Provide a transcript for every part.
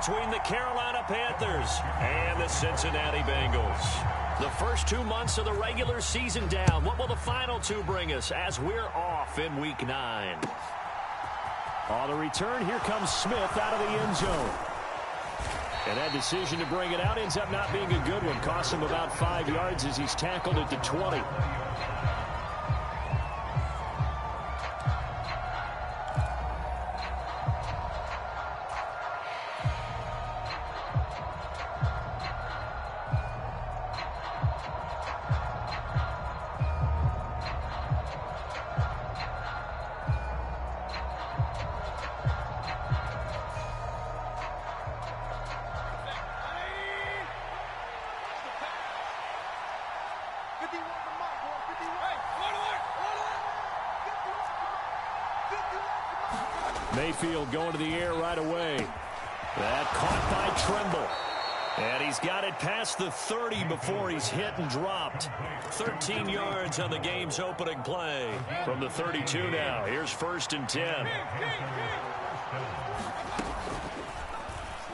between the Carolina Panthers and the Cincinnati Bengals. The first 2 months of the regular season down. What will the final two bring us as we're off in Week 9? On the return, here comes Smith out of the end zone. And that decision to bring it out ends up not being a good one. Costs him about 5 yards as he's tackled at the 20. Mayfield going to the air right away. That caught by Tremble. And he's got it past the 30 before he's hit and dropped. 13 yards on the game's opening play. From the 32 now, here's 1st and 10.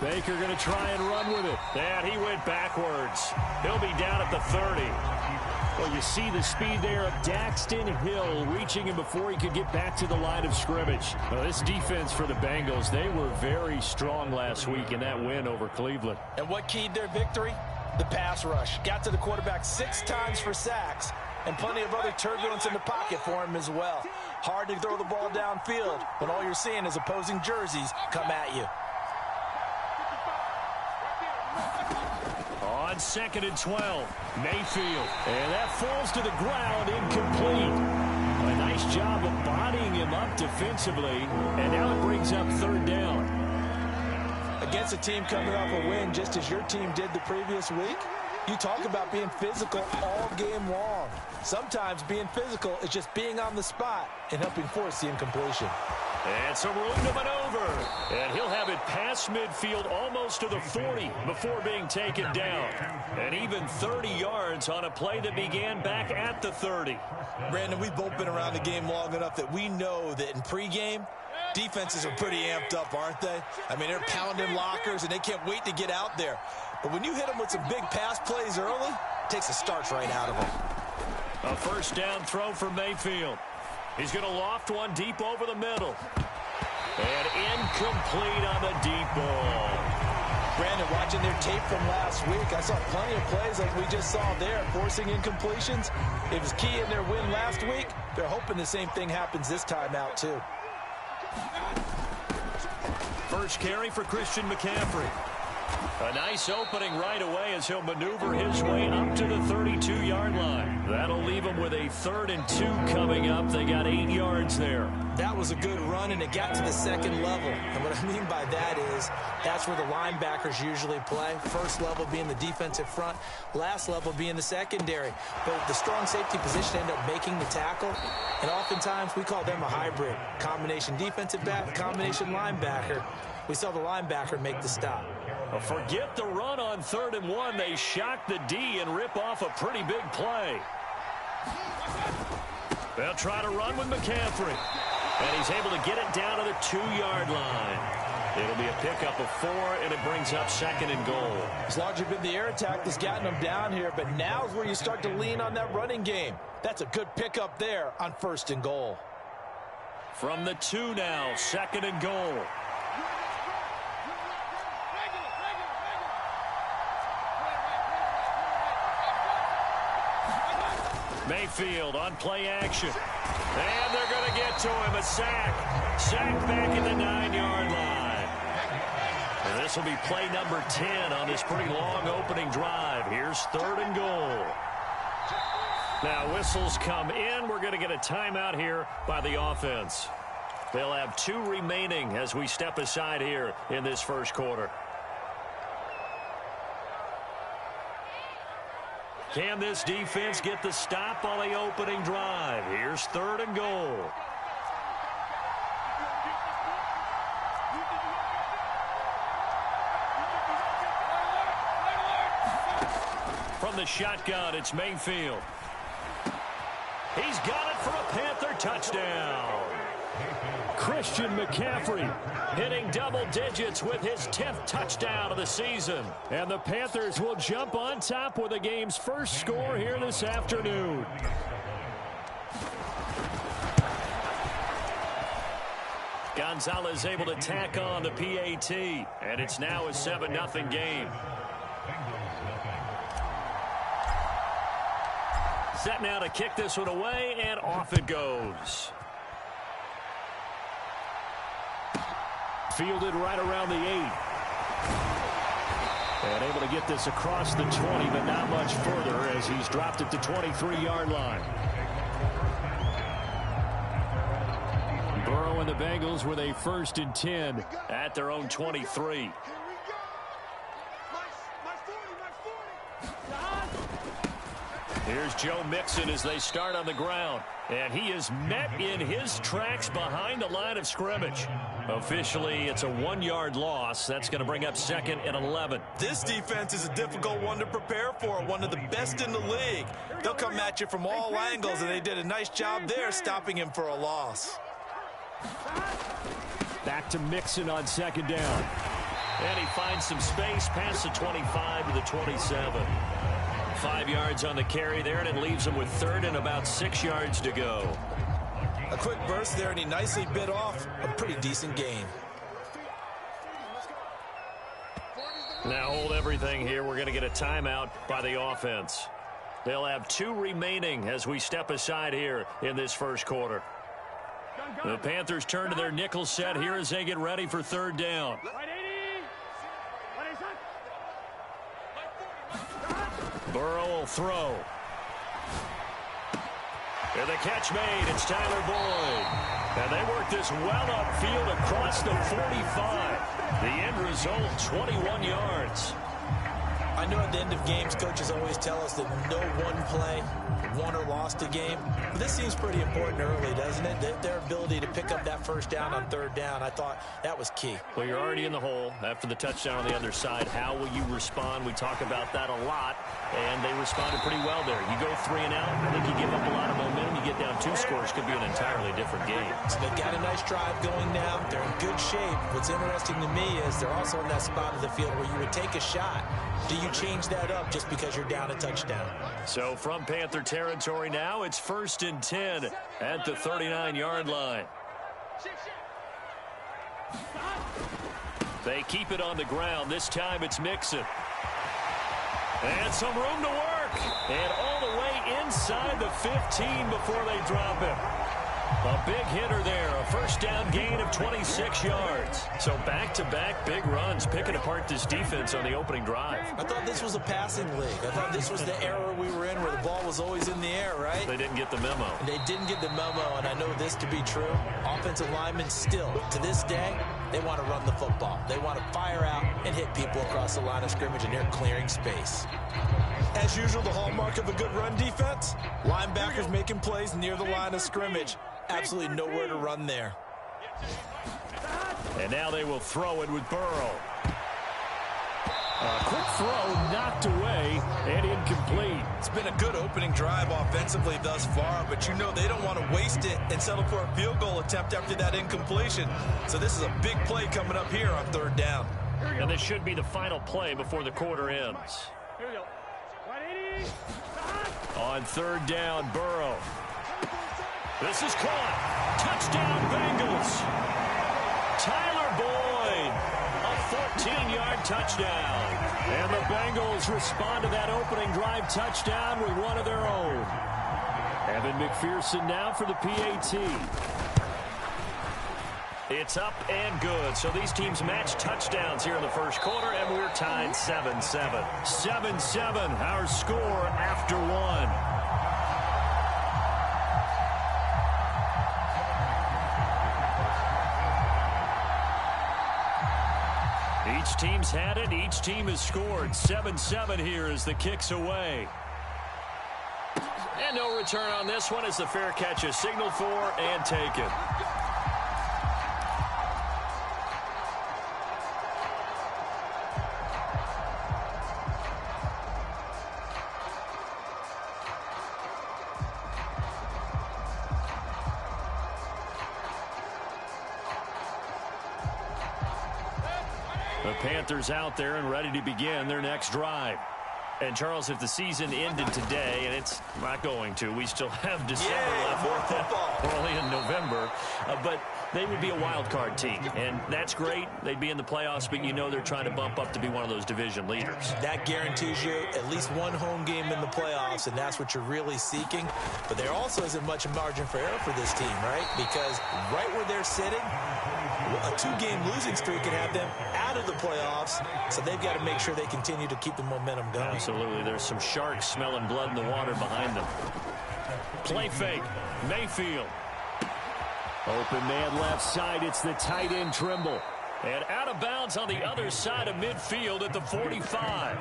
Baker going to try and run with it. And he went backwards. He'll be down at the 30. Well, you see the speed there of Daxton Hill reaching him before he could get back to the line of scrimmage. Well, this defense for the Bengals, they were very strong last week in that win over Cleveland. And what keyed their victory? The pass rush. Got to the quarterback 6 times for sacks, and plenty of other turbulence in the pocket for him as well. Hard to throw the ball downfield when all you're seeing is opposing jerseys come at you. On 2nd and 12, Mayfield. And that falls to the ground, incomplete. A nice job of bodying him up defensively, and now it brings up 3rd down. Against a team coming off a win just as your team did the previous week, you talk about being physical all game long. Sometimes being physical is just being on the spot and helping force the incompletion. And some room to maneuver. And he'll have it past midfield almost to the 40 before being taken down. And even 30 yards on a play that began back at the 30. Brandon, we've both been around the game long enough that we know that in pregame, defenses are pretty amped up, aren't they? I mean, they're pounding lockers, and they can't wait to get out there. But when you hit them with some big pass plays early, it takes the starch right out of them. A 1st down throw for Mayfield. He's going to loft one deep over the middle. And incomplete on the deep ball. Brandon, watching their tape from last week, I saw plenty of plays like we just saw there, forcing incompletions. It was key in their win last week. They're hoping the same thing happens this time out, too. First carry for Christian McCaffrey. A nice opening right away as he'll maneuver his way up to the 32-yard line. That'll leave him with a 3rd and 2 coming up. They got 8 yards there. That was a good run, and it got to the 2nd level. And what I mean by that is that's where the linebackers usually play. First level being the defensive front, last level being the secondary. But the strong safety position ended up making the tackle, and oftentimes we call them a hybrid. Combination defensive back, combination linebacker. We saw the linebacker make the stop. Well, forget the run on 3rd and 1. They shock the D and rip off a pretty big play. They'll try to run with McCaffrey. And he's able to get it down to the 2-yard line. It'll be a pickup of 4, and it brings up 2nd and goal. It's largely been the air attack that's gotten them down here, but now's where you start to lean on that running game. That's a good pickup there on 1st and goal. From the 2 now, 2nd and goal. Mayfield on play action. And they're going to get to him. A sack. Sack back at the 9-yard line. And this will be play number 10 on this pretty long opening drive. Here's 3rd and goal. Now whistles come in. We're going to get a timeout here by the offense. They'll have 2 remaining as we step aside here in this first quarter. Can this defense get the stop on the opening drive? Here's 3rd and goal. From the shotgun, it's Mayfield. He's got it for a Panther touchdown. Christian McCaffrey hitting double digits with his 10th touchdown of the season. And the Panthers will jump on top with the game's first score here this afternoon. Gonzalez able to tack on the PAT, and it's now a 7-0 game. Set now to kick this one away, and off it goes. Fielded right around the 8. And able to get this across the 20, but not much further as he's dropped at the 23-yard line. Burrow and the Bengals with a 1st and 10 at their own 23. Here's Joe Mixon as they start on the ground. And he is met in his tracks behind the line of scrimmage. Officially, it's a 1-yard loss. That's going to bring up 2nd and 11. This defense is a difficult one to prepare for, one of the best in the league. They'll come at you from all angles, and they did a nice job there stopping him for a loss. Back to Mixon on 2nd down. And he finds some space past the 25 to the 27. 5 yards on the carry there, and it leaves him with 3rd and about 6 yards to go. A quick burst there, and he nicely bit off a pretty decent gain. Now hold everything here. We're going to get a timeout by the offense. They'll have 2 remaining as we step aside here in this first quarter. The Panthers turn to their nickel set here as they get ready for 3rd down. Burrow will throw. And the catch made. It's Tyler Boyd. And they work this well upfield across the 45. The end result, 21 yards. I know at the end of games, coaches always tell us that no one play won or lost a game. But this seems pretty important early, doesn't it? Their ability to pick up that 1st down on 3rd down, I thought that was key. Well, you're already in the hole after the touchdown on the other side. How will you respond? We talk about that a lot, and they responded pretty well there. You go 3 and out, I think you give up a lot of momentum. You get down 2 scores, could be an entirely different game. So they've got a nice drive going now. They're in good shape. What's interesting to me is they're also in that spot of the field where you would take a shot. Do you change that up just because you're down a touchdown? So from Panther territory now, it's 1st and 10 at the 39-yard line. They keep it on the ground. This time it's Mixon. And some room to work. And all the way inside the 15 before they drop him. A big hitter there. A 1st down gain of 26 yards. So back-to-back big runs picking apart this defense on the opening drive. I thought this was a passing league. I thought this was the era we were in where the ball was always in the air, right? They didn't get the memo. And they didn't get the memo, and I know this to be true. Offensive linemen still, to this day, they want to run the football. They want to fire out and hit people across the line of scrimmage, and they're clearing space. As usual, the hallmark of a good run defense, linebackers making plays near the line of scrimmage. Absolutely nowhere to run there. And now they will throw it with Burrow. A quick throw knocked away and incomplete. It's been a good opening drive offensively thus far, but you know they don't want to waste it and settle for a field goal attempt after that incompletion. So this is a big play coming up here on 3rd down. And this should be the final play before the quarter ends. On 3rd down, Burrow. This is caught. Touchdown, Bengals. Tyler Boyd, a 14-yard touchdown. And the Bengals respond to that opening drive touchdown with one of their own. Evan McPherson now for the PAT. It's up and good. So these teams match touchdowns here in the first quarter, and we're tied 7-7. 7-7, our score after 1. Each team's had it. Each team has scored. 7-7 here as the kick's away. And no return on this one as the fair catch is signaled for and taken. Panthers out there and ready to begin their next drive. And, Charles, if the season ended today, and it's not going to, we still have December left. More football. Early in November. But they would be a wild card team, and that's great. They'd be in the playoffs, but you know they're trying to bump up to be one of those division leaders. That guarantees you at least one home game in the playoffs, and that's what you're really seeking. But there also isn't much margin for error for this team, right? Because right where they're sitting, a two-game losing streak can have them out of the playoffs, so they've got to make sure they continue to keep the momentum going. Absolutely. There's some sharks smelling blood in the water behind them. Play fake. Mayfield. Open man left side. It's the tight end Trimble. And out of bounds on the other side of midfield at the 45.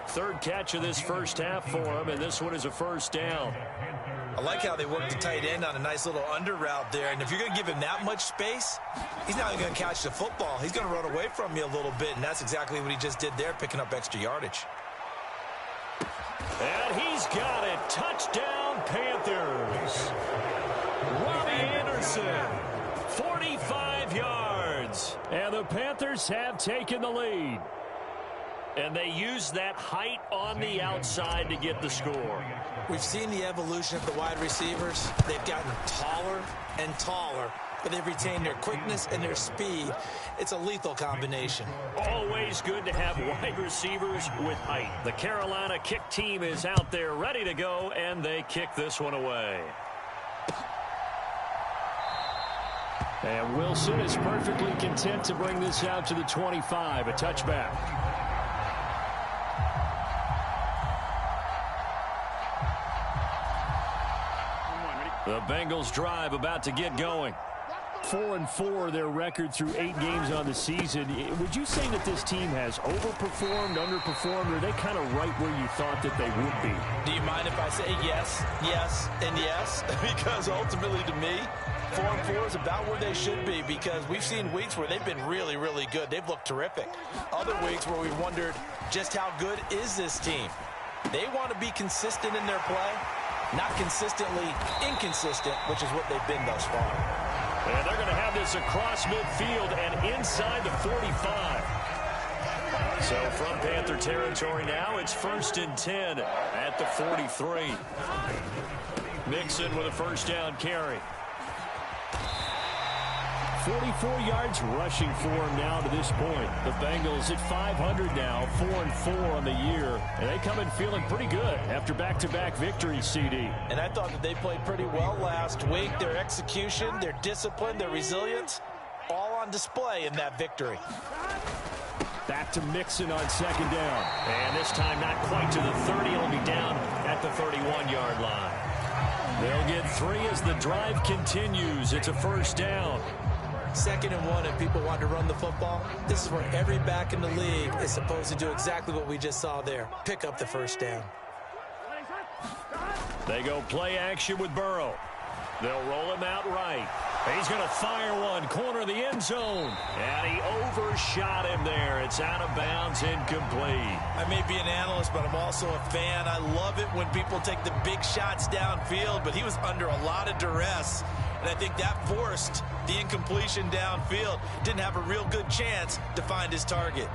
Third catch of this first half for him, and this one is a first down. I like how they work the tight end on a nice little under route there. And if you're going to give him that much space, he's not going to catch the football. He's going to run away from you a little bit, and that's exactly what he just did there, picking up extra yardage. And he's got it. Touchdown, Panthers. Robbie Anderson, 45 yards. And the Panthers have taken the lead. And they use that height on the outside to get the score. We've seen the evolution of the wide receivers. They've gotten taller and taller, but they've retained their quickness and their speed. It's a lethal combination. Always good to have wide receivers with height. The Carolina kick team is out there ready to go, and they kick this one away. And Wilson is perfectly content to bring this out to the 25, a touchback. The Bengals drive about to get going. 4-4 their record through 8 games on the season. Would you say that this team has overperformed, underperformed, or are they kind of right where you thought that they would be? Do you mind if I say yes, yes, and yes? Because ultimately to me, 4-4 is about where they should be, because we've seen weeks where they've been really, really good. They've looked terrific. Other weeks where we wondered just how good is this team. They want to be consistent in their play. Not consistently inconsistent, which is what they've been thus far. And they're going to have this across midfield and inside the 45. So from Panther territory now, it's 1st and 10 at the 43. Mixon with a first down carry. 44 yards rushing for him now to this point. The Bengals at 500 now, 4-4 on the year. And they come in feeling pretty good after back-to-back victories, CD. And I thought that they played pretty well last week. Their execution, their discipline, their resilience, all on display in that victory. Back to Mixon on second down. And this time not quite to the 30. It'll be down at the 31-yard line. They'll get 3 as the drive continues. It's a first down. 2nd and 1, and people want to run the football. This is where every back in the league is supposed to do exactly what we just saw there. Pick up the first down. They go play action with Burrow. They'll roll him out right. He's going to fire one, corner of the end zone. And he overshot him there. It's out of bounds, incomplete. I may be an analyst, but I'm also a fan. I love it when people take the big shots downfield, but he was under a lot of duress. And I think that forced the incompletion downfield. Didn't have a real good chance to find his target.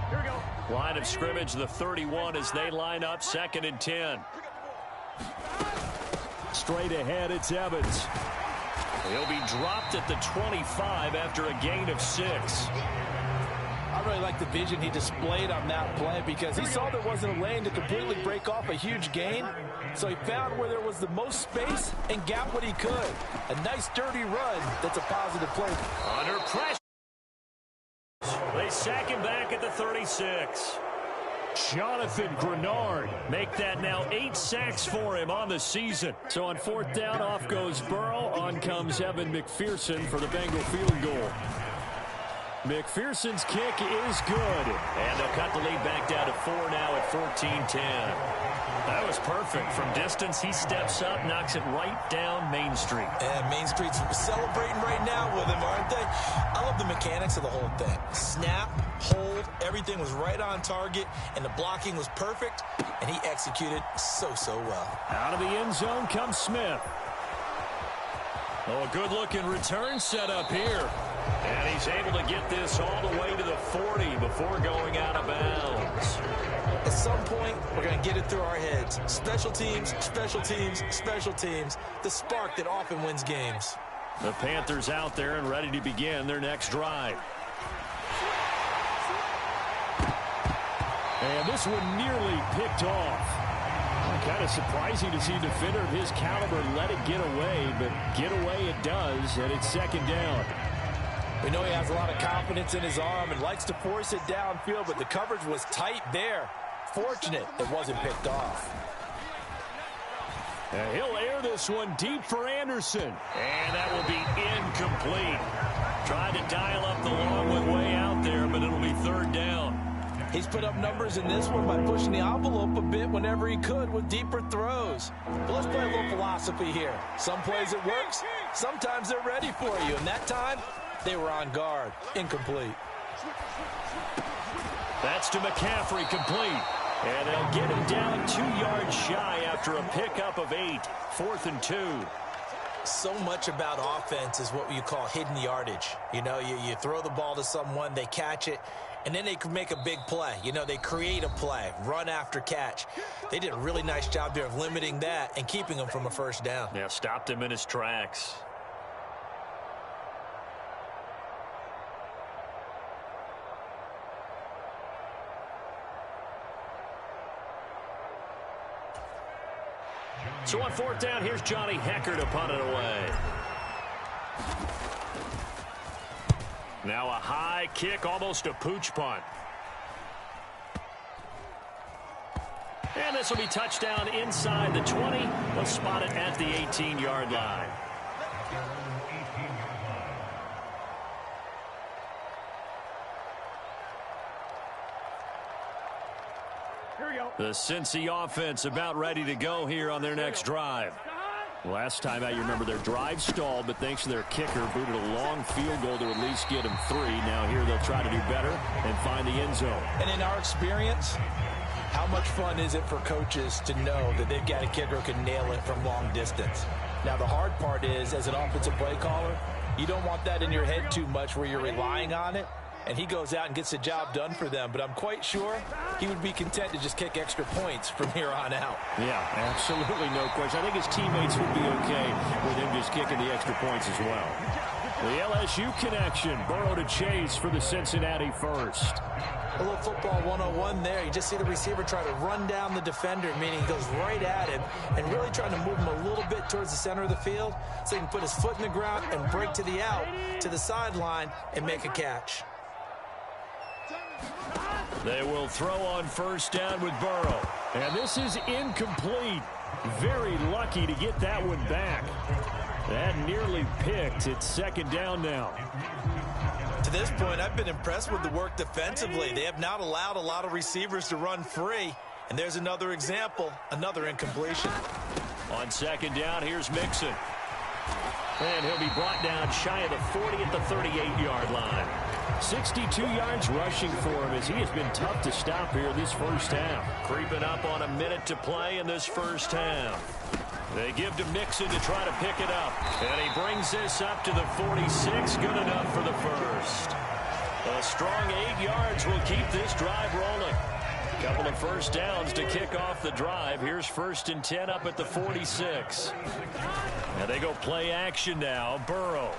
Here we go. Line of scrimmage, the 31 as they line up, 2nd and 10. Straight ahead, it's Evans. He'll be dropped at the 25 after a gain of 6. I really like the vision he displayed on that play, because he saw there wasn't a lane to completely break off a huge gain. So he found where there was the most space and got what he could. A nice dirty run that's a positive play. Under pressure. They sack him back at the 36. Jonathan Grenard make that now 8 sacks for him on the season. So on 4th down, off goes Burrow. On comes Evan McPherson for the Bengal field goal. McPherson's kick is good. And they'll cut the lead back down to 4 now at 14-10. That was perfect. From distance, he steps up, knocks it right down Main Street. And Main Street's celebrating right now with him, aren't they? I love the mechanics of the whole thing. Snap, hold, everything was right on target, and the blocking was perfect, and he executed so well. Out of the end zone comes Smith. Oh, a good-looking return set up here. And he's able to get this all the way to the 40 before going out of bounds. At some point, we're going to get it through our heads. Special teams, special teams, special teams. The spark that often wins games. The Panthers out there and ready to begin their next drive. And this one nearly picked off. Kind of surprising to see a defender of his caliber let it get away, but get away it does, and it's second down. We know he has a lot of confidence in his arm and likes to force it downfield, but the coverage was tight there. Fortunate it wasn't picked off. And he'll air this one deep for Anderson. And that will be incomplete. Tried to dial up the long one way out there, but it'll be third down. He's put up numbers in this one by pushing the envelope a bit whenever he could with deeper throws. But let's play a little philosophy here. Some plays it works, sometimes they're ready for you. And that time, they were on guard. Incomplete. That's to McCaffrey, complete. And they'll get him down 2 yards shy after a pickup of 8. 4th and 2. So much about offense is what you call hidden yardage. You know, you throw the ball to someone, they catch it, and then they can make a big play. You know, they create a play, run after catch. They did a really nice job there of limiting that and keeping him from a first down. Yeah, stopped him in his tracks. So on 4th down, here's Johnny Hecker to punt it away. Now a high kick, almost a pooch punt. And this will be touchdown inside the 20. They'll spot it at the 18-yard line. The Cincy offense about ready to go here on their next drive. Last time out, you remember their drive stalled, but thanks to their kicker, booted a long field goal to at least get them 3. Now here they'll try to do better and find the end zone. And in our experience, how much fun is it for coaches to know that they've got a kicker who can nail it from long distance? Now the hard part is, as an offensive play caller, you don't want that in your head too much where you're relying on it. And he goes out and gets the job done for them. But I'm quite sure he would be content to just kick extra points from here on out. Yeah, absolutely no question. I think his teammates would be okay with him just kicking the extra points as well. The LSU connection. Burrow to Chase for the Cincinnati first. A little football 101 there. You just see the receiver try to run down the defender, meaning he goes right at him and really trying to move him a little bit towards the center of the field so he can put his foot in the ground and break to the out, to the sideline, and make a catch. They will throw on first down with Burrow. And this is incomplete. Very lucky to get that one back. That nearly picked. It's second down now. To this point, I've been impressed with the work defensively. They have not allowed a lot of receivers to run free. And there's another example, another incompletion. On second down, here's Mixon. And he'll be brought down shy of the 40 at the 38-yard line. 62 yards rushing for him as he has been tough to stop here this first half. Creeping up on a minute to play in this first half. They give to Mixon to try to pick it up. And he brings this up to the 46. Good enough for the first. A strong 8 yards will keep this drive rolling. Couple of first downs to kick off the drive. Here's 1st and 10 up at the 46. And they go play action now. Burrow.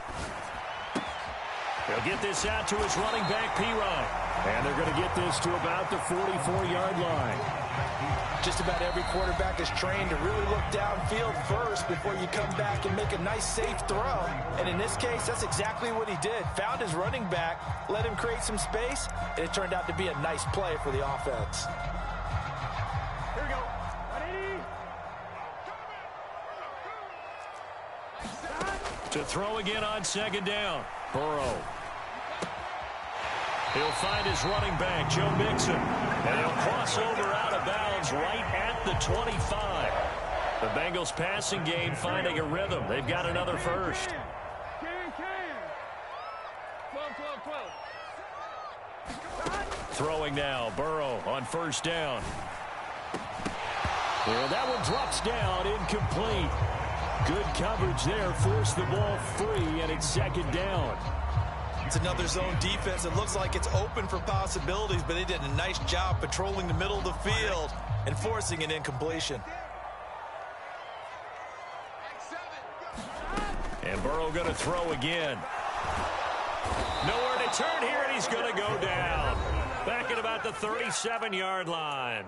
He'll get this out to his running back, P-Ryan. And they're going to get this to about the 44-yard line. Just about every quarterback is trained to really look downfield first before you come back and make a nice, safe throw. And in this case, that's exactly what he did. Found his running back, let him create some space, and it turned out to be a nice play for the offense. Here we go. Ready? To throw again on second down. Burrow. He'll find his running back, Joe Mixon. And he'll cross over out of bounds right at the 25. The Bengals passing game finding a rhythm. They've got another first. Can. 12. Throwing now, Burrow on first down. Well, that one drops down, incomplete. Good coverage there. Forced the ball free, and it's second down. It's another zone defense. It looks like it's open for possibilities, but they did a nice job patrolling the middle of the field and forcing an incompletion. And Burrow going to throw again. Nowhere to turn here, and he's going to go down. Back at about the 37-yard line.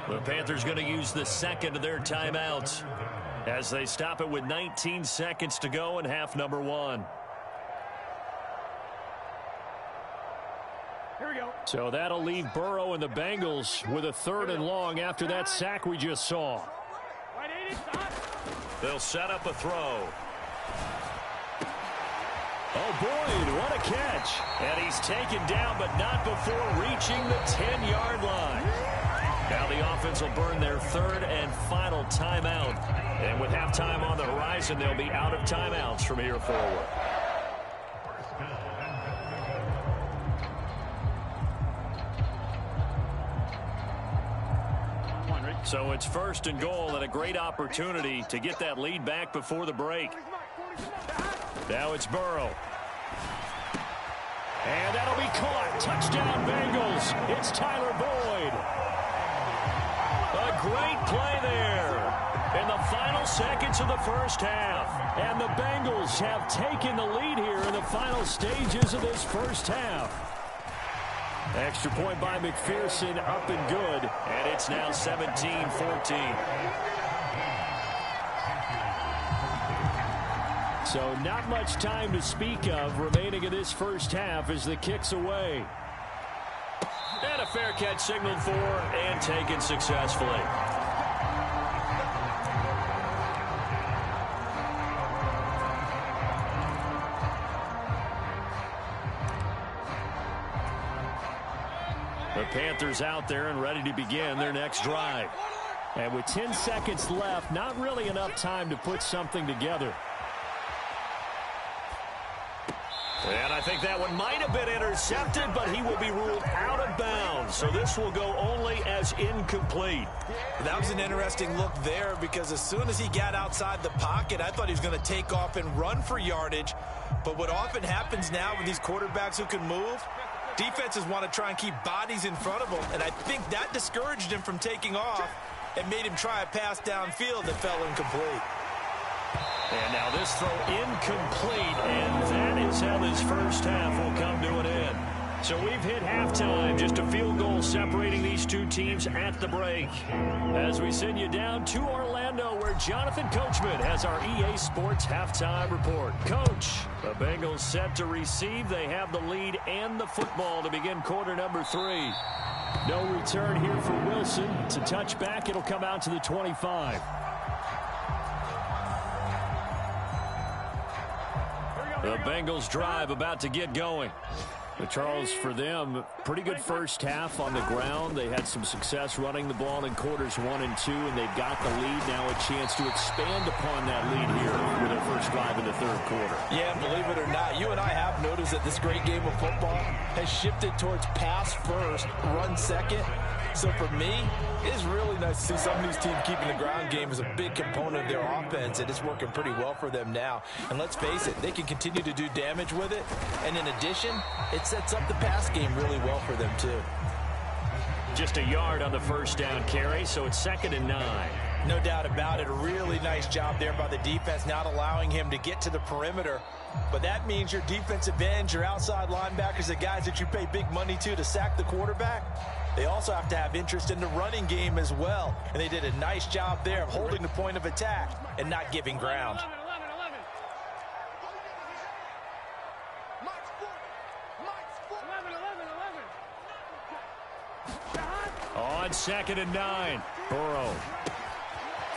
The Panthers going to use the second of their timeouts as they stop it with 19 seconds to go in half number 1. Here we go. So that'll leave Burrow and the Bengals with a 3rd and long after that sack we just saw. Right, 80, stop. They'll set up a throw. Oh, Boyd, what a catch. And he's taken down, but not before reaching the 10-yard line. Now the offense will burn their 3rd and final timeout. And with halftime on the horizon, they'll be out of timeouts from here forward. So it's 1st and goal and a great opportunity to get that lead back before the break. Now it's Burrow. And that'll be caught. Touchdown, Bengals. It's Tyler Boyd. A great play there in the final seconds of the first half. And the Bengals have taken the lead here in the final stages of this first half. Extra point by McPherson, up and good. And it's now 17-14. So not much time to speak of remaining in this first half as the kick's away. And a fair catch signaled for and taken successfully. The Panthers out there and ready to begin their next drive. And with 10 seconds left, not really enough time to put something together. And I think that one might have been intercepted, but he will be ruled out of bounds. So this will go only as incomplete. That was an interesting look there because as soon as he got outside the pocket, I thought he was going to take off and run for yardage. But what often happens now with these quarterbacks who can move, defenses want to try and keep bodies in front of them. And I think that discouraged him from taking off and made him try a pass downfield that fell incomplete. And now this throw incomplete, and that is how this first half will come to an end. So we've hit halftime, just a field goal separating these two teams at the break. As we send you down to Orlando, where Jonathan Coachman has our EA Sports halftime report. Coach, the Bengals set to receive. They have the lead and the football to begin quarter number 3. No return here for Wilson. To touch back, it'll come out to the 25. The Bengals drive about to get going. But Charles, for them, pretty good first half on the ground. They had some success running the ball in quarters 1 and 2, and they've got the lead. Now a chance to expand upon that lead here with their first drive in the 3rd quarter. Yeah, believe it or not, you and I have noticed that this great game of football has shifted towards pass first, run second. So for me, it is really nice to see some of these teams keeping the ground game as a big component of their offense, and it's working pretty well for them now. And let's face it, they can continue to do damage with it. And in addition, it sets up the pass game really well for them too. Just a yard on the first down carry, so it's 2nd and 9. No doubt about it. A really nice job there by the defense, not allowing him to get to the perimeter. But that means your defensive ends, your outside linebackers, the guys that you pay big money to sack the quarterback, they also have to have interest in the running game as well. And they did a nice job there of holding the point of attack and not giving ground. 11. On 2nd and 9, Burrow.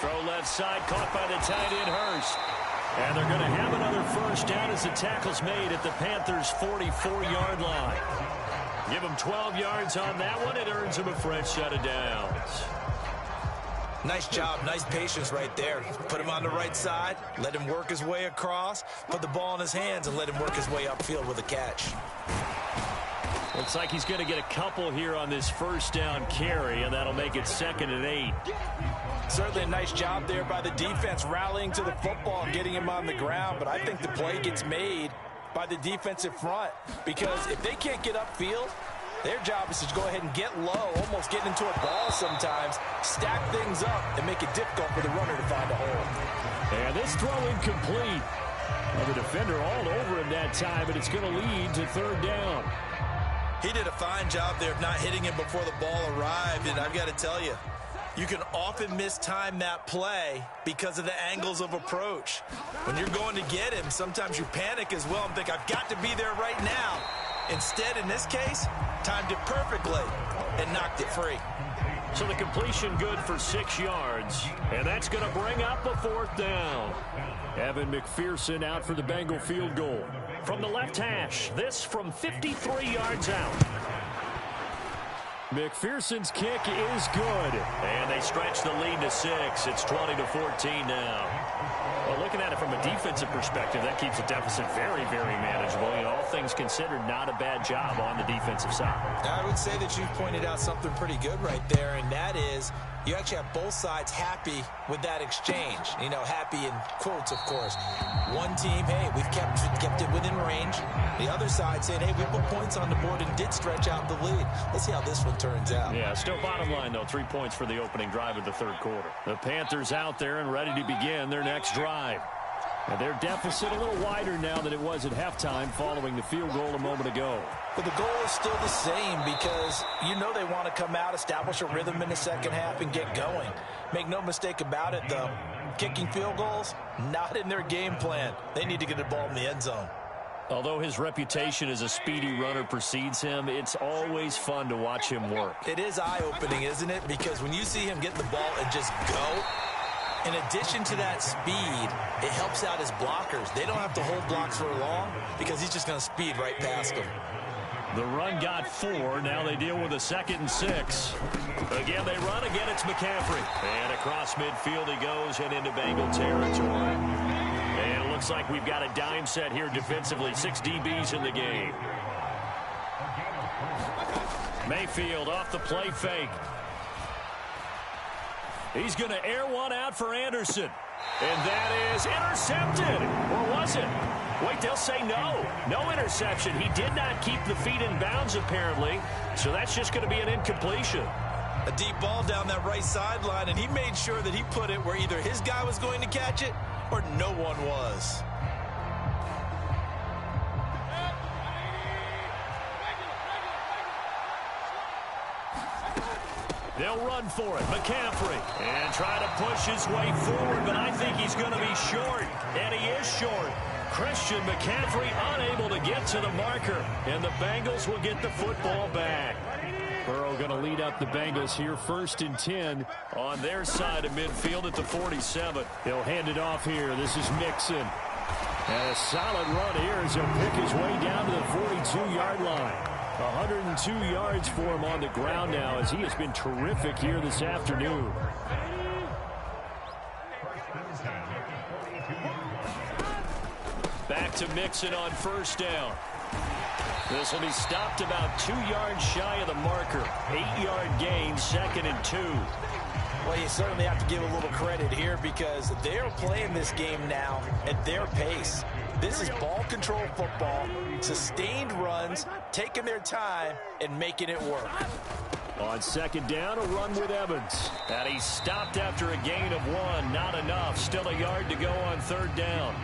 Throw left side, caught by the tight end, Hurst. And they're going to have another first down as the tackle's made at the Panthers' 44-yard line. Give him 12 yards on that one. It earns him a fresh set of downs. Nice job, nice patience right there. Put him on the right side, let him work his way across, put the ball in his hands, and let him work his way upfield with a catch. Looks like he's going to get a couple here on this first down carry, and that'll make it 2nd and 8. Certainly a nice job there by the defense rallying to the football and getting him on the ground, but I think the play gets made by the defensive front because if they can't get upfield, their job is to go ahead and get low, almost get into a ball sometimes, stack things up, and make it difficult for the runner to find a hole. And this throw incomplete. Well, the defender all over him that time, but it's going to lead to third down. He did a fine job there of not hitting him before the ball arrived, and I've got to tell you, you can often mistime that play because of the angles of approach. When you're going to get him, sometimes you panic as well and think, I've got to be there right now. Instead, in this case, timed it perfectly and knocked it free. So the completion good for 6 yards, and that's going to bring up a fourth down. Evan McPherson out for the Bengal field goal. From the left hash, this from 53 yards out. McPherson's kick is good. And they stretch the lead to 6. It's 20-14 now. Well, looking at it from a defensive perspective, that keeps the deficit very, very manageable. You know, all things considered, not a bad job on the defensive side. I would say that you pointed out something pretty good right there, and that is you actually have both sides happy with that exchange. You know, happy in quotes, of course. One team, hey, we've kept it within range. The other side saying, hey, we put points on the board and did stretch out the lead. Let's see how this one turns out. Yeah, still bottom line, though, 3 points for the opening drive of the third quarter. The Panthers out there and ready to begin their next drive. And their deficit a little wider now than it was at halftime following the field goal a moment ago. But the goal is still the same because you know they want to come out, establish a rhythm in the second half, and get going. Make no mistake about it, though. Kicking field goals, not in their game plan. They need to get the ball in the end zone. Although his reputation as a speedy runner precedes him, it's always fun to watch him work. It is eye-opening, isn't it? Because when you see him get the ball and just go, in addition to that speed, it helps out his blockers. They don't have to hold blocks for long because he's just going to speed right past them. The run got 4. Now they deal with a 2nd and 6. Again, they run. Again, it's McCaffrey. And across midfield he goes and into Bengal territory. And it looks like we've got a dime set here defensively. 6 DBs in the game. Mayfield off the play fake. He's going to air one out for Anderson. And that is intercepted. Or was it? Wait, they'll say no. No interception. He did not keep the feet in bounds, apparently. So that's just going to be an incompletion. A deep ball down that right sideline, and he made sure that he put it where either his guy was going to catch it or no one was. They'll run for it. McCaffrey. And try to push his way forward, but I think he's going to be short. And he is short. Christian McCaffrey unable to get to the marker. And the Bengals will get the football back. Burrow going to lead up the Bengals here, 1st and 10 on their side of midfield at the 47. He'll hand it off here. This is Mixon. And a solid run here as he'll pick his way down to the 42-yard line. 102 yards for him on the ground now as he has been terrific here this afternoon. Back to Mixon on 1st down. This will be stopped about 2 yards shy of the marker. 8-yard gain, 2nd and 2. Well, you certainly have to give a little credit here because they're playing this game now at their pace. This is ball control football, sustained runs, taking their time and making it work. On 2nd down, a run with Evans. And he stopped after a gain of 1. Not enough. Still a yard to go on 3rd down.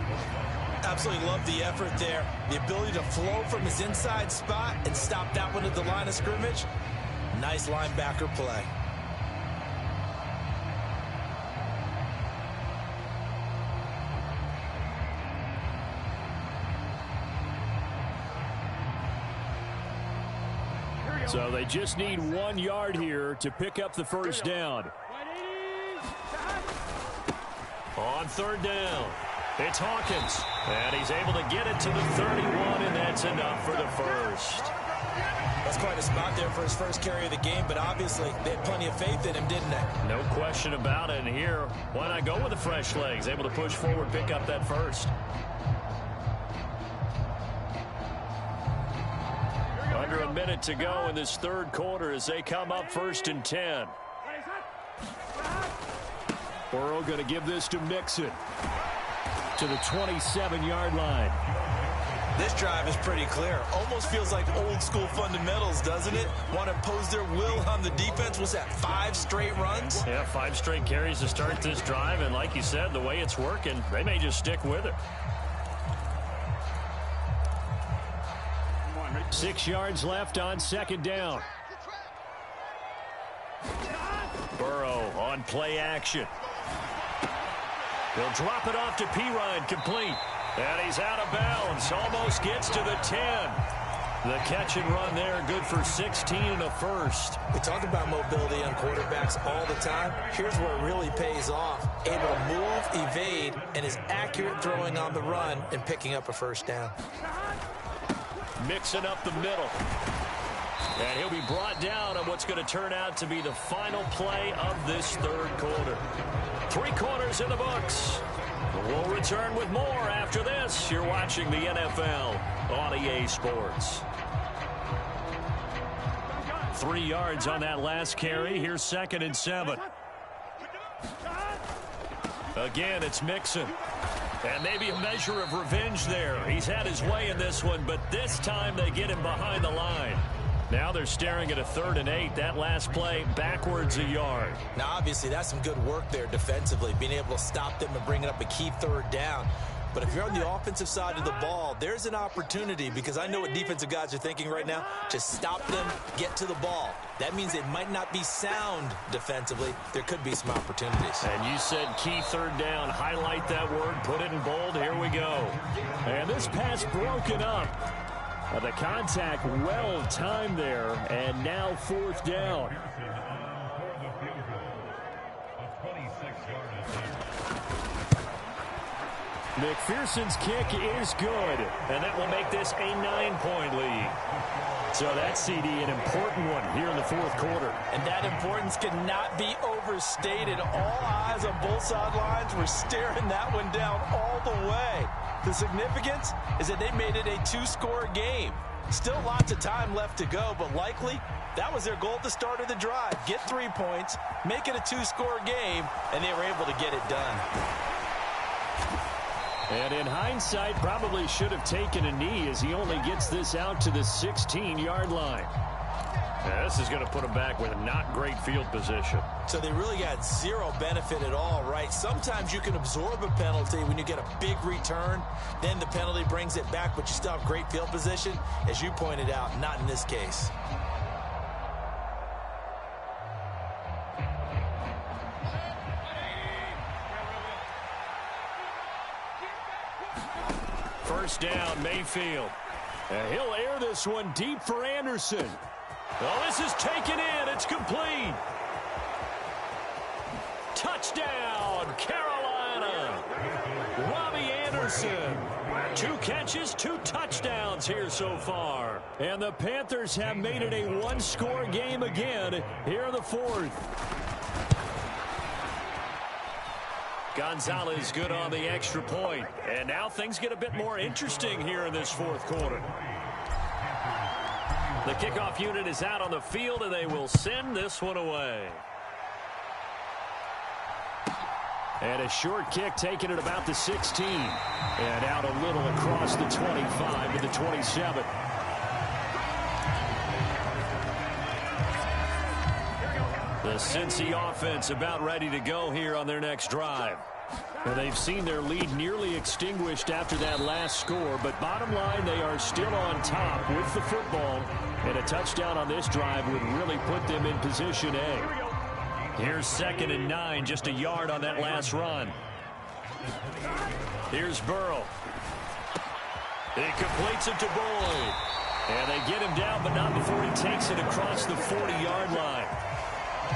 Absolutely love the effort there. The ability to flow from his inside spot and stop that one at the line of scrimmage. Nice linebacker play. So they just need 1 yard here to pick up the 1st down. On 3rd down, it's Hawkins. And he's able to get it to the 31, and that's enough for the 1st. That's quite a spot there for his first carry of the game, but obviously they had plenty of faith in him, didn't they? No question about it. And here, why not go with the fresh legs? Able to push forward, pick up that 1st. Under a minute to go in this 3rd quarter as they come up 1st and 10. Burrow going to give this to Mixon to the 27-yard line. This drive is pretty clear. Almost feels like old school fundamentals, doesn't it? Want to impose their will on the defense. What's that, 5 straight runs? Yeah, 5 straight carries to start this drive. And like you said, the way it's working, they may just stick with it. 6 yards left on second down. Burrow on play action. He'll drop it off to Pirine, complete. And he's out of bounds. Almost gets to the 10. The catch and run there, good for 16 and a first. We talk about mobility on quarterbacks all the time. Here's where it really pays off. Able to move, evade, and is accurate throwing on the run and picking up a first down. Mixing up the middle. And he'll be brought down on what's going to turn out to be the final play of this third quarter. 3 quarters in the books. We'll return with more after this. You're watching the NFL on EA Sports. 3 yards on that last carry. Here's 2nd and 7. Again, it's Mixon. And maybe a measure of revenge there. He's had his way in this one, but this time they get him behind the line. Now they're staring at a 3rd and 8. That last play backwards a yard. Now, obviously, that's some good work there defensively, being able to stop them and bring it up a key 3rd down. But if you're on the offensive side of the ball, there's an opportunity, because I know what defensive guys are thinking right now. Just stop them, get to the ball. That means it might not be sound defensively. There could be some opportunities. And you said key 3rd down. Highlight that word. Put it in bold. Here we go. And this pass broken up. The contact well timed there, and now 4th down. McPherson's kick is good, and that will make this a 9-point lead. So that CD, an important one here in the 4th quarter. And that importance cannot be overstated. All eyes on both sidelines were staring that one down all the way. The significance is that they made it a 2-score game. Still lots of time left to go, but likely that was their goal at the start of the drive. Get 3 points, make it a 2-score game, and they were able to get it done. And in hindsight, probably should have taken a knee as he only gets this out to the 16-yard line. Yeah, this is going to put him back with a not great field position. So they really got 0 benefit at all, right? Sometimes you can absorb a penalty when you get a big return. Then the penalty brings it back, but you still have great field position. As you pointed out, not in this case. First down, Mayfield. And he'll air this one deep for Anderson. Oh, this is taken in. It's complete. Touchdown, Carolina. Robbie Anderson. 2 catches, 2 touchdowns here so far. And the Panthers have made it a 1-score game again here in the 4th. Gonzalez good on the extra point. And now things get a bit more interesting here in this 4th quarter. The kickoff unit is out on the field, and they will send this one away. And a short kick taken at about the 16. And out a little across the 25 to the 27. The Cincy offense about ready to go here on their next drive. And they've seen their lead nearly extinguished after that last score, but bottom line, they are still on top with the football, and a touchdown on this drive would really put them in position A. Here's 2nd and 9, just a yard on that last run. Here's Burrow. He completes it to Boyd. And they get him down, but not before he takes it across the 40-yard line.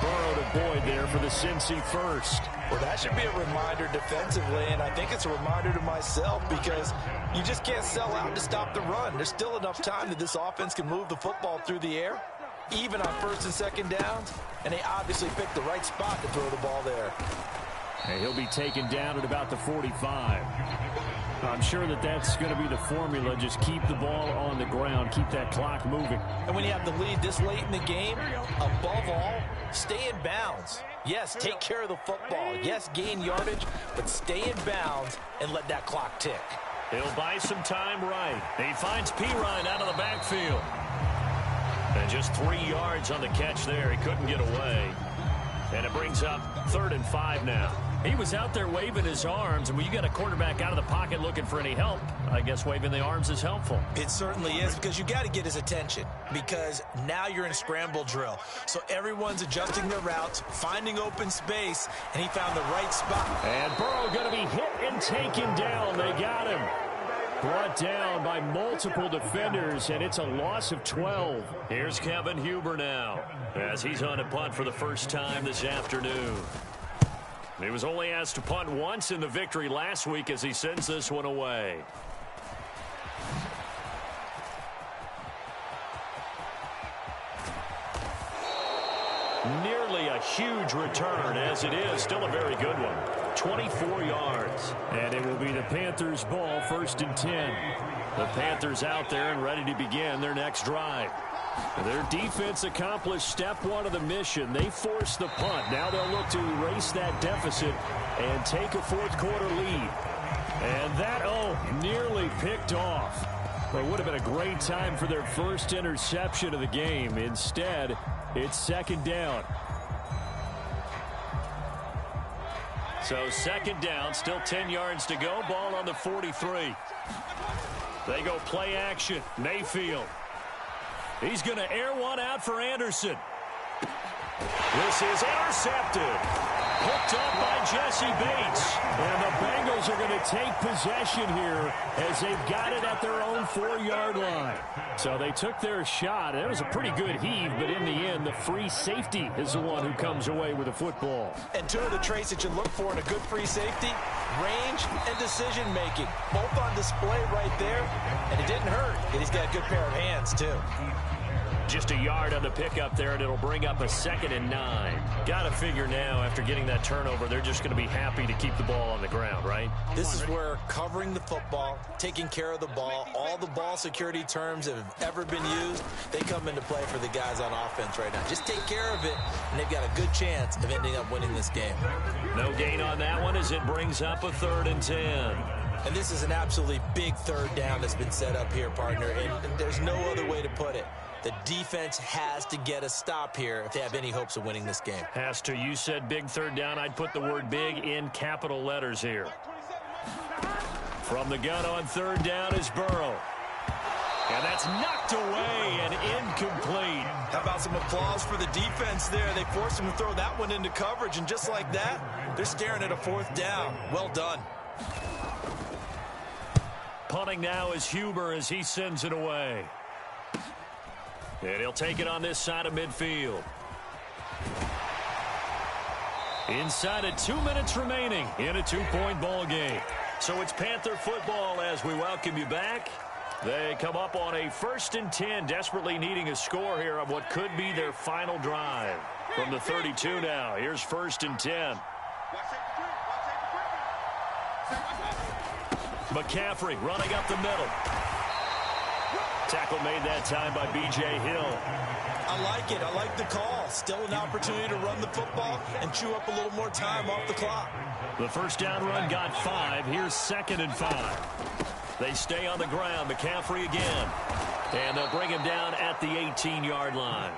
Burrow to Boyd there for the Cincy first. Well, that should be a reminder defensively, and I think it's a reminder to myself, because you just can't sell out to stop the run. There's still enough time that this offense can move the football through the air, even on 1st and 2nd downs, and they obviously picked the right spot to throw the ball there. And he'll be taken down at about the 45. I'm sure that that's going to be the formula. Just keep the ball on the ground. Keep that clock moving. And when you have the lead this late in the game, above all, stay in bounds. Yes, take care of the football. Yes, gain yardage, but stay in bounds and let that clock tick. He'll buy some time right. He finds Pirine out of the backfield. And just 3 yards on the catch there. He couldn't get away. And it brings up 3rd and 5 now. He was out there waving his arms, and when you got a quarterback out of the pocket looking for any help, I guess waving the arms is helpful. It certainly is, because you got to get his attention, because now you're in scramble drill. So everyone's adjusting their routes, finding open space, and he found the right spot. And Burrow going to be hit and taken down. They got him. Brought down by multiple defenders, and it's a loss of 12. Here's Kevin Huber now, as he's on a punt for the first time this afternoon. He was only asked to punt once in the victory last week as he sends this one away. Nearly a huge return, as it is still a very good one. 24 yards. And it will be the Panthers' ball, 1st and 10. The Panthers out there and ready to begin their next drive. Their defense accomplished step 1 of the mission. They forced the punt. Now they'll look to erase that deficit and take a 4th quarter lead. And that, nearly picked off. Well, it would have been a great time for their first interception of the game. Instead, it's 2nd down. So 2nd down, still 10 yards to go. Ball on the 43. They go play action. Mayfield. He's going to air one out for Anderson. This is intercepted. Picked up by Jesse Bates. And the Bengals are going to take possession here as they've got it at their own 4-yard line. So they took their shot. It was a pretty good heave, but in the end, the free safety is the one who comes away with the football. And 2 of the traits that you look for in a good free safety, range and decision-making. Both on display right there, and it didn't hurt. And he's got a good pair of hands, too. Just a yard on the pickup there, and it'll bring up a 2nd and 9. Got to figure now, after getting that turnover, they're just going to be happy to keep the ball on the ground, right? This is where covering the football, taking care of the ball, all the ball security terms that have ever been used, they come into play for the guys on offense right now. Just take care of it, and they've got a good chance of ending up winning this game. No gain on that one as it brings up a 3rd and 10. And this is an absolutely big 3rd down that's been set up here, partner, and there's no other way to put it. The defense has to get a stop here if they have any hopes of winning this game. Has to. You said big 3rd down. I'd put the word big in capital letters here. From the gun on 3rd down is Burrow. And that's knocked away and incomplete. How about some applause for the defense there? They forced him to throw that one into coverage, and just like that, they're staring at a 4th down. Well done. Punting now is Huber as he sends it away. And he'll take it on this side of midfield. Inside of 2 minutes remaining in a 2-point ball game. So it's Panther football as we welcome you back. They come up on a 1st and 10, desperately needing a score here on what could be their final drive. From the 32 now, here's 1st and 10. McCaffrey running up the middle. Tackle made that time by B.J. Hill. I like it. I like the call. Still an opportunity to run the football and chew up a little more time off the clock. The 1st down run got 5. Here's 2nd and 5. They stay on the ground. McCaffrey again. And they'll bring him down at the 18-yard line.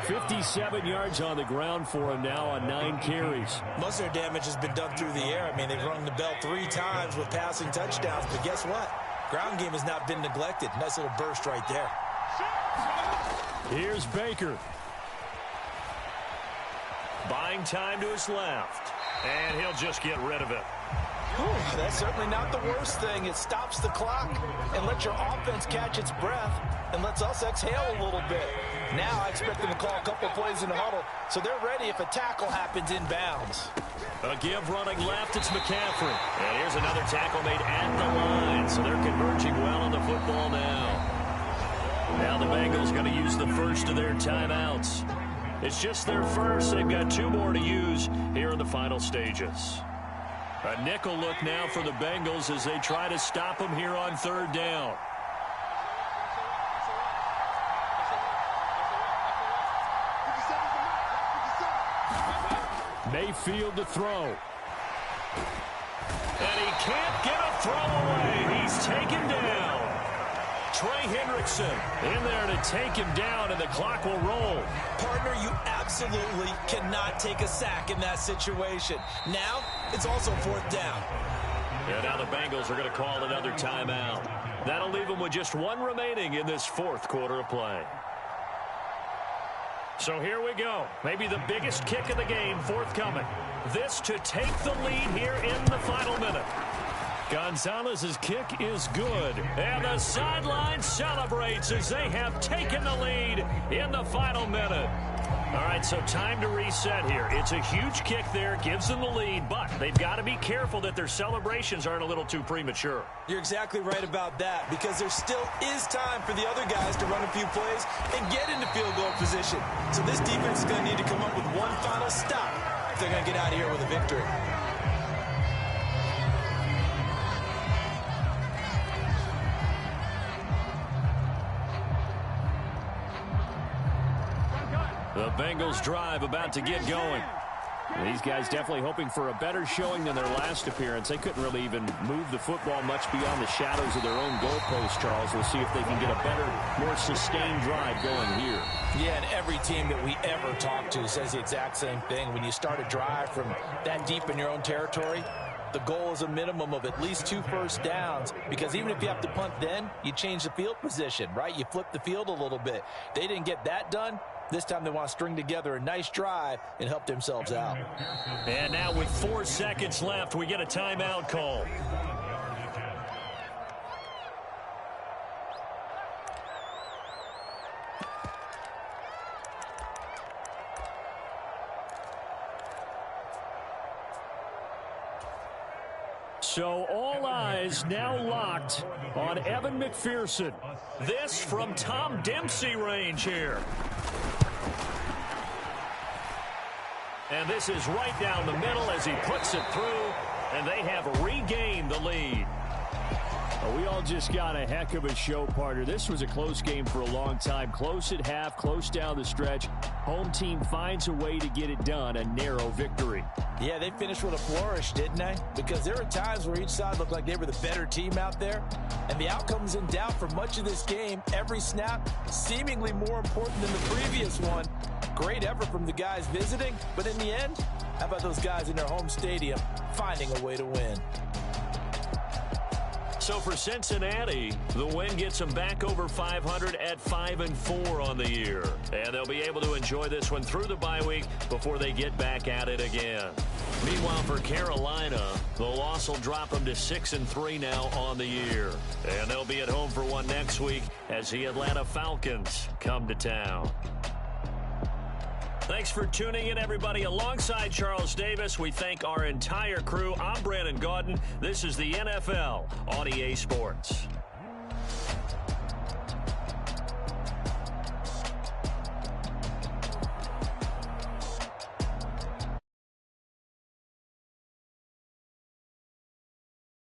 57 yards on the ground for him now on 9 carries. Most of their damage has been done through the air. I mean, they've rung the bell 3 times with passing touchdowns. But guess what? Ground game has not been neglected. Nice little burst right there. Here's Baker. Buying time to his left. And he'll just get rid of it. Whew, that's certainly not the worst thing. It stops the clock and lets your offense catch its breath and lets us exhale a little bit. Now I expect them to call a couple plays in the huddle so they're ready if a tackle happens inbounds. A give running left, it's McCaffrey. And here's another tackle made at the line, so they're converging well on the football now. Now the Bengals going to use the first of their timeouts. It's just their first. They've got 2 more to use here in the final stages. A nickel look now for the Bengals as they try to stop them here on 3rd down. Mayfield to throw. And he can't get a throw away. He's taken down. Trey Hendrickson in there to take him down, and the clock will roll. Partner, you absolutely cannot take a sack in that situation. Now, it's also 4th down. And now the Bengals are going to call another timeout. That'll leave them with just 1 remaining in this 4th quarter of play. So here we go. Maybe the biggest kick of the game forthcoming. This to take the lead here in the final minute. Gonzalez's kick is good. And the sideline celebrates as they have taken the lead in the final minute. All right, so time to reset here. It's a huge kick there, gives them the lead, but they've got to be careful that their celebrations aren't a little too premature. You're exactly right about that, because there still is time for the other guys to run a few plays and get into field goal position. So this defense is going to need to come up with one final stop if they're going to get out of here with a victory. The Bengals drive about to get going. These guys definitely hoping for a better showing than their last appearance. They couldn't really even move the football much beyond the shadows of their own goalpost, Charles. We'll see if they can get a better, more sustained drive going here. Yeah, and every team that we ever talk to says the exact same thing. When you start a drive from that deep in your own territory, the goal is a minimum of at least 2 first downs, because even if you have to punt then, you change the field position, right? You flip the field a little bit. They didn't get that done. This time they want to string together a nice drive and help themselves out. And now with 4 seconds left, we get a timeout call. So all eyes now locked on Evan McPherson. This from Tom Dempsey range here. And this is right down the middle as he puts it through, and they have regained the lead. Well, we all just got a heck of a show, partner. This was a close game for a long time. Close at half, close down the stretch. Home team finds a way to get it done, a narrow victory. Yeah, they finished with a flourish, didn't they? Because there were times where each side looked like they were the better team out there, and the outcome's in doubt for much of this game. Every snap seemingly more important than the previous one. Great effort from the guys visiting, but in the end, how about those guys in their home stadium finding a way to win? So for Cincinnati, the win gets them back over 500 at 5-4 on the year. And they'll be able to enjoy this one through the bye week before they get back at it again. Meanwhile, for Carolina, the loss will drop them to 6-3 now on the year. And they'll be at home for one next week as the Atlanta Falcons come to town. Thanks for tuning in, everybody. Alongside Charles Davis, we thank our entire crew. I'm Brandon Gaudin. This is the NFL on EA Sports.